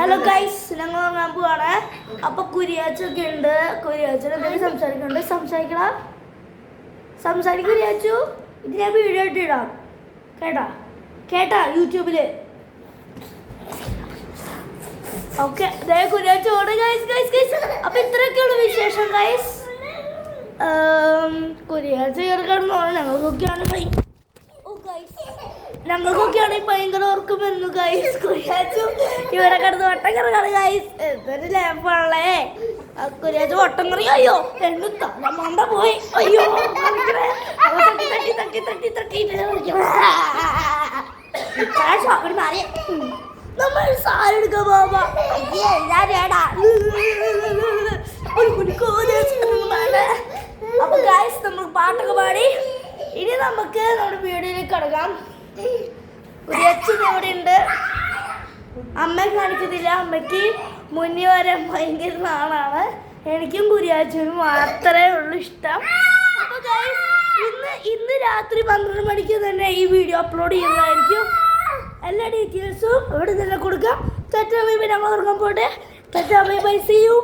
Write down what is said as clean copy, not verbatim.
Hello guys, ഞങ്ങൾ ഉറങ്ങാൻ പോവാണ്. അപ്പൊ കുരിയാച്ചൊക്കെ ഉണ്ട്. കുരിയാച്ചൻ എന്തെങ്കിലും സംസാരിക്കുന്നുണ്ട്. സംസാരിക്കും കുരിയാച്ചു. ഇത് ഞാൻ വീഡിയോ ആയിട്ട് ഇടാം. കേട്ടാ യൂട്യൂബില്. ഓക്കെ, കുരിയാച്ചു ഓട് ഗൈസ്. അപ്പൊ ഇത്രയൊക്കെയുള്ള വിശേഷം ഗൈസ്. കുരിയാച്ചു കിടന്നു. ഞങ്ങൾക്കൊക്കെയാണ് ഭയങ്കര ഓർക്കും വന്നു ഗൈസ്. കുരിയാച്ചു ഇവിടെ കിടന്ന് വട്ടം കറങ്ങാണ് ഗൈസ്. എന്തൊരു ലാമ്പാണല്ലേ. കുരിയാച്ചു വട്ടം കറി. അയ്യോ എണ്ണുത്താ മണ്ട പോയി. അയ്യോ മാറി നമ്മൾ സാരെടുക്ക പോവാ. അപ്പൊ ഗൈസ് നമ്മൾ പാട്ടൊക്കെ പാടി. ഇനി നമുക്ക് നമ്മുടെ വീഡിയോയിലേക്ക് കടക്കാം. കുരിയച്ചൻ ഇവിടെ ഉണ്ട്. അമ്മയെ കാണിക്കത്തില്ല. അമ്മയ്ക്ക് മുന്നേ വരെ ഭയങ്കര നാളാണ്. എനിക്കും കുരിയാച്ചനും മാത്രമേ ഉള്ളൂ ഇഷ്ടം. അപ്പോൾ ഗൈസ് ഇന്ന് രാത്രി 12 മണിക്ക് തന്നെ ഈ വീഡിയോ അപ്ലോഡ് ചെയ്യുന്നതായിരിക്കും. എല്ലാ ഡീറ്റെയിൽസും ഇവിടെ തന്നെ കൊടുക്കാം. ഞങ്ങൾ ഉറങ്ങാൻ പോട്ടെ. Bye, see U.